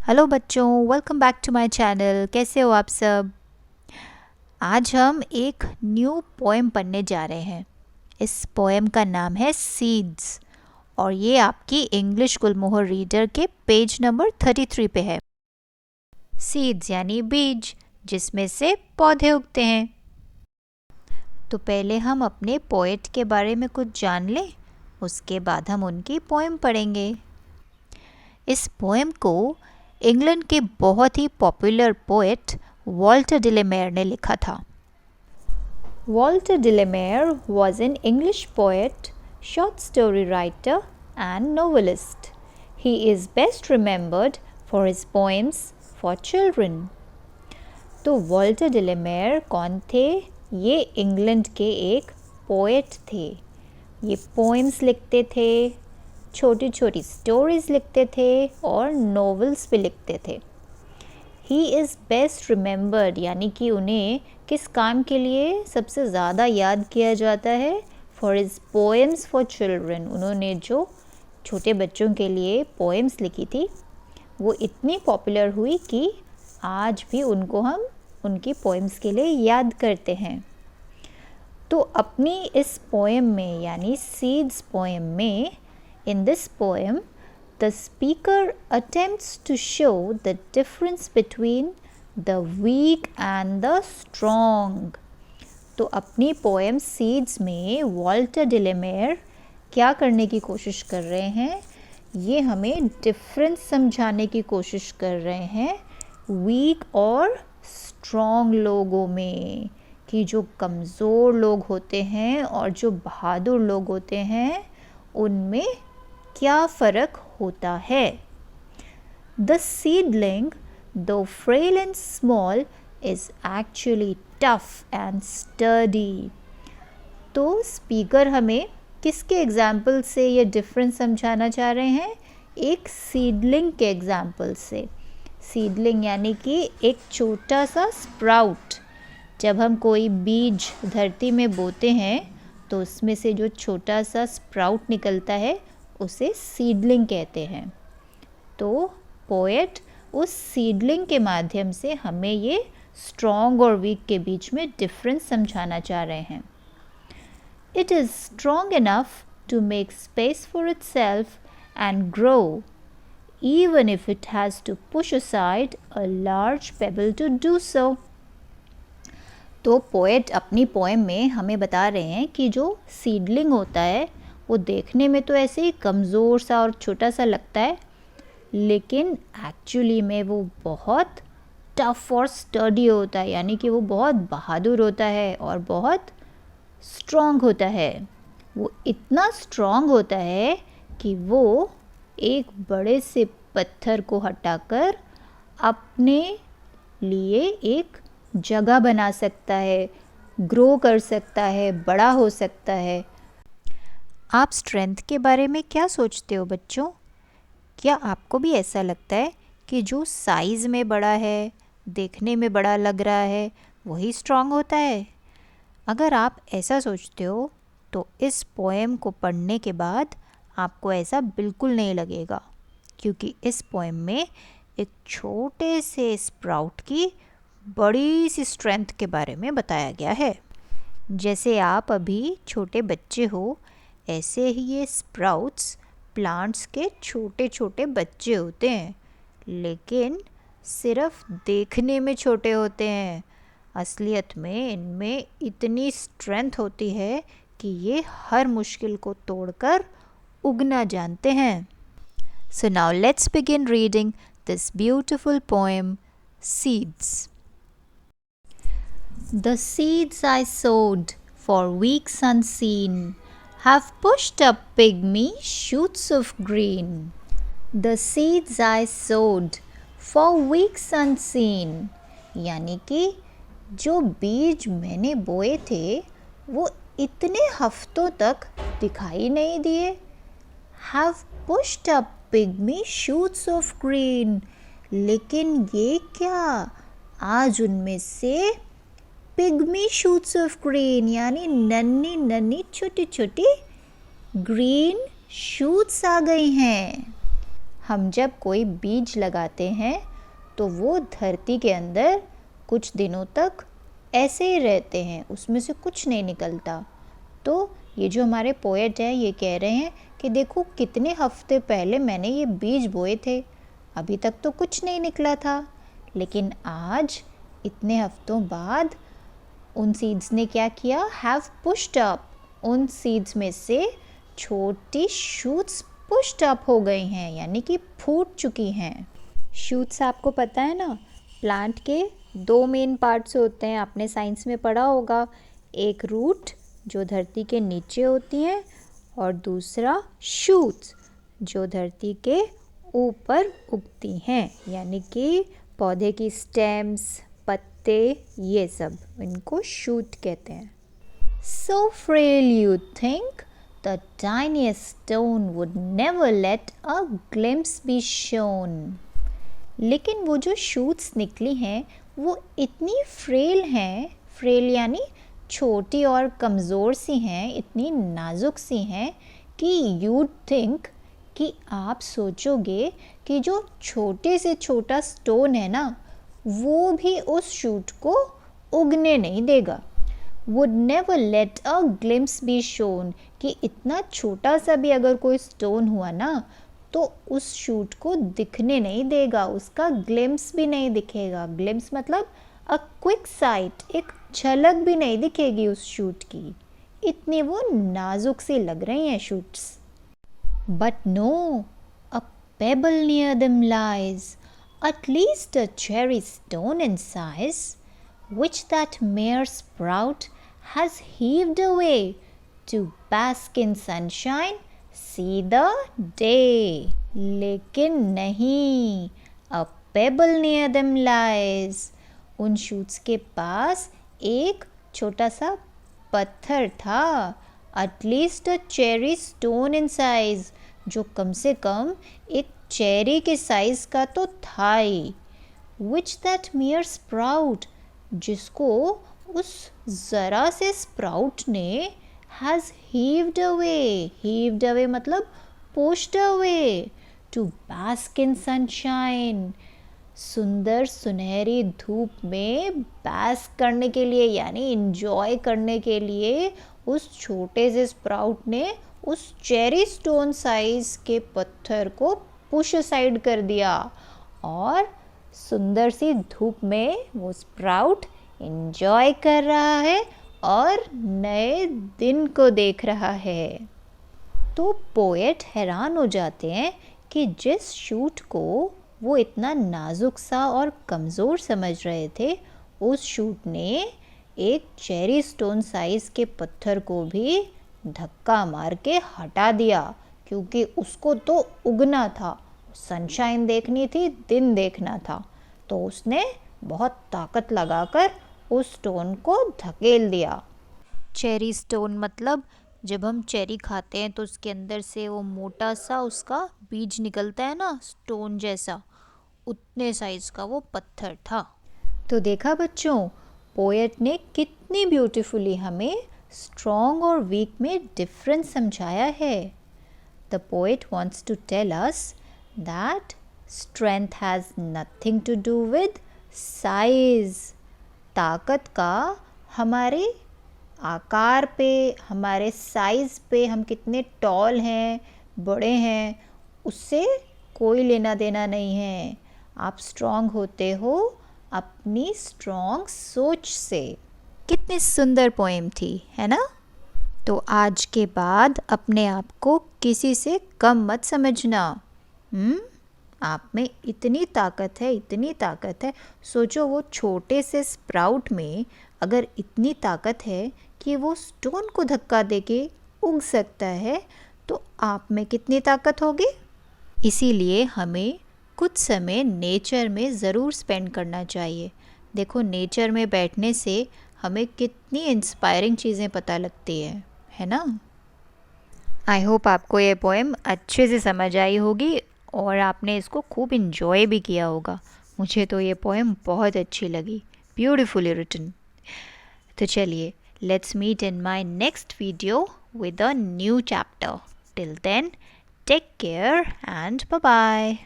Hello बच्चों, welcome back to my channel. कैसे हो आप सब? आज हम एक न्यू पोएम पढ़ने जा रहे हैं। इस पोएम का नाम है सीड्स और ये आपकी इंग्लिश गुलमोहर रीडर के पेज नंबर 33 पे है। सीड्स यानी बीज, जिसमें से पौधे उगते हैं। तो पहले हम अपने पोएट के बारे में कुछ जान लें, उसके बाद हम उनकी पोएम पढ़ेंगे। इस पोएम को इंग्लैंड के बहुत ही पॉपुलर पोएट वॉल्टर डिलेमेयर ने लिखा था। Walter de la Mare was an English poet, short story writer and novelist. He is best remembered for his poems for children. तो वॉल्टर डिलेमेयर कौन थे? ये इंग्लैंड के एक पोएट थे। ये पोएम्स लिखते थे, छोटी छोटी स्टोरीज़ लिखते थे और नॉवेल्स भी लिखते थे। ही इज़ बेस्ट रिमेंबर्ड यानी कि उन्हें किस काम के लिए सबसे ज़्यादा याद किया जाता है? For his poems for children. उन्होंने जो छोटे बच्चों के लिए पोएम्स लिखी थी वो इतनी पॉपुलर हुई कि आज भी उनको हम उनकी पोएम्स के लिए याद करते हैं। तो अपनी इस पोएम में यानी सीड्स पोएम में, in this poem, the speaker attempts to show the difference between the weak and the strong. तो अपनी पोएम सीड्स में वॉल्टर डिलेमेयर क्या करने की कोशिश कर रहे हैं? ये हमें डिफरेंस समझाने की कोशिश कर रहे हैं वीक और स्ट्रॉन्ग लोगों में, कि जो कमज़ोर लोग होते हैं और जो बहादुर लोग होते हैं उनमें क्या फ़र्क होता है। The seedling, though frail and small, is actually tough and sturdy. तो स्पीकर हमें किसके एग्जाम्पल से ये डिफरेंस समझाना चाह रहे हैं? एक सीडलिंग के एग्जाम्पल से। सीडलिंग यानी कि एक छोटा सा स्प्राउट। जब हम कोई बीज धरती में बोते हैं तो उसमें से जो छोटा सा स्प्राउट निकलता है उसे सीडलिंग कहते हैं। तो पोएट उस सीडलिंग के माध्यम से हमें ये स्ट्रॉन्ग और वीक के बीच में डिफरेंस समझाना चाह रहे हैं। It is strong enough to make space for itself and grow, even if it has to push aside a large pebble to do so. तो पोएट अपनी पोएम में हमें बता रहे हैं कि जो सीडलिंग होता है वो देखने में तो ऐसे ही कमज़ोर सा और छोटा सा लगता है, लेकिन एक्चुअली में वो बहुत टफ और स्टडी होता है, यानी कि वो बहुत बहादुर होता है और बहुत स्ट्रॉन्ग होता है। वो इतना स्ट्रॉन्ग होता है कि वो एक बड़े से पत्थर को हटाकर अपने लिए एक जगह बना सकता है, ग्रो कर सकता है, बड़ा हो सकता है। आप स्ट्रेंथ के बारे में क्या सोचते हो बच्चों? क्या आपको भी ऐसा लगता है कि जो साइज़ में बड़ा है, देखने में बड़ा लग रहा है, वही स्ट्रॉन्ग होता है? अगर आप ऐसा सोचते हो तो इस पोएम को पढ़ने के बाद आपको ऐसा बिल्कुल नहीं लगेगा, क्योंकि इस पोएम में एक छोटे से स्प्राउट की बड़ी सी स्ट्रेंथ के बारे में बताया गया है। जैसे आप अभी छोटे बच्चे हो, ऐसे ही ये स्प्राउट्स प्लांट्स के छोटे छोटे बच्चे होते हैं, लेकिन सिर्फ देखने में छोटे होते हैं। असलियत में इनमें इतनी स्ट्रेंथ होती है कि ये हर मुश्किल को तोड़कर उगना जानते हैं। So now let's begin reading this beautiful poem, Seeds. The seeds I sowed for weeks unseen have pushed up pygmy shoots of green. The seeds I sowed for weeks unseen, यानी कि जो बीज मैंने बोए थे वो इतने हफ्तों तक दिखाई नहीं दिए। Have pushed up pygmy shoots of green, लेकिन ये क्या, आज उनमें से पिग्मी शूट्स ऑफ ग्रीन यानी नन्ही नन्ही छोटी छोटी ग्रीन शूट्स आ गई हैं। हम जब कोई बीज लगाते हैं तो वो धरती के अंदर कुछ दिनों तक ऐसे ही रहते हैं, उसमें से कुछ नहीं निकलता। तो ये जो हमारे पोएट हैं ये कह रहे हैं कि देखो कितने हफ्ते पहले मैंने ये बीज बोए थे, अभी तक तो कुछ नहीं निकला था, लेकिन आज इतने हफ्तों बाद उन सीड्स ने क्या किया, हैव पुश्ड अप। उन सीड्स में से छोटी शूट्स पुश्ड अप हो गई हैं, यानी कि फूट चुकी हैं। शूट्स आपको पता है ना, प्लांट के 2 मेन पार्ट्स होते हैं, आपने साइंस में पढ़ा होगा। एक रूट जो धरती के नीचे होती हैं और दूसरा शूट्स जो धरती के ऊपर उगती हैं, यानी कि पौधे की स्टेम्स, पत्ते, ये सब, इनको शूट कहते हैं। So frail you'd think the tiniest stone would never let a glimpse be shown. लेकिन वो जो शूट्स निकली हैं वो इतनी फ्रेल हैं, फ्रेल यानी छोटी और कमज़ोर सी हैं, इतनी नाजुक सी हैं कि यूड थिंक, कि आप सोचोगे कि जो छोटे से छोटा स्टोन है ना वो भी उस शूट को उगने नहीं देगा। Would never let a glimpse be shone, कि इतना छोटा सा भी अगर कोई स्टोन हुआ ना तो उस शूट को दिखने नहीं देगा, उसका ग्लिम्स भी नहीं दिखेगा। ग्लिम्स मतलब अ क्विक साइट, एक झलक भी नहीं दिखेगी उस शूट की, इतनी वो नाजुक सी लग रही हैं shoots. But no, a pebble near them lies, at least a cherry stone in size, which that mere sprout has heaved away to bask in sunshine, see the day. लेकिन नहीं, a pebble near them lies, उन shoots के पास एक छोटा सा पत्थर था, at least a cherry stone in size, जो कम से कम एक चेरी के साइज का तो था ही। विच दैट मियर स्प्राउट, जिसको उस ज़रा से स्प्राउट ने हैज़ हीव्ड अवे मतलब pushed away, to bask in sunshine, सुंदर सुनहरी धूप में बास्क करने के लिए, यानी इंजॉय करने के लिए उस छोटे से स्प्राउट ने उस चेरी स्टोन साइज के पत्थर को पुश साइड कर दिया और सुंदर सी धूप में वो स्प्राउट एंजॉय कर रहा है और नए दिन को देख रहा है। तो पोएट हैरान हो जाते हैं कि जिस शूट को वो इतना नाजुक सा और कमज़ोर समझ रहे थे, उस शूट ने एक चेरी स्टोन साइज के पत्थर को भी धक्का मार के हटा दिया, क्योंकि उसको तो उगना था, सनशाइन देखनी थी, दिन देखना था। तो उसने बहुत ताकत लगाकर उस स्टोन को धकेल दिया। चेरी स्टोन मतलब जब हम चेरी खाते हैं तो उसके अंदर से वो मोटा सा उसका बीज निकलता है ना, स्टोन जैसा, उतने साइज का वो पत्थर था। तो देखा बच्चों, पोएट ने कितनी ब्यूटीफुली हमें स्ट्रॉन्ग और वीक में डिफरेंस समझाया है। The poet wants to tell us that strength has nothing to do with size. ताकत का हमारे आकार पे, हमारे साइज़ पे, हम कितने टॉल हैं, बड़े हैं, उससे कोई लेना देना नहीं है। आप स्ट्रॉन्ग होते हो अपनी स्ट्रॉन्ग सोच से। कितनी सुंदर पोएम थी, है ना? तो आज के बाद अपने आप को किसी से कम मत समझना। आप में इतनी ताकत है, इतनी ताकत है। सोचो वो छोटे से स्प्राउट में अगर इतनी ताकत है कि वो स्टोन को धक्का देके उग सकता है, तो आप में कितनी ताकत होगी। इसीलिए हमें कुछ समय नेचर में ज़रूर स्पेंड करना चाहिए। देखो, नेचर में बैठने से हमें कितनी इंस्पायरिंग चीज़ें पता लगती है ना? आई होप आपको ये पोएम अच्छे से समझ आई होगी और आपने इसको खूब इन्जॉय भी किया होगा। मुझे तो ये पोएम बहुत अच्छी लगी, ब्यूटीफुली रिटन। तो चलिए, let's meet in my next video with a new chapter. Till then, Take care and bye bye.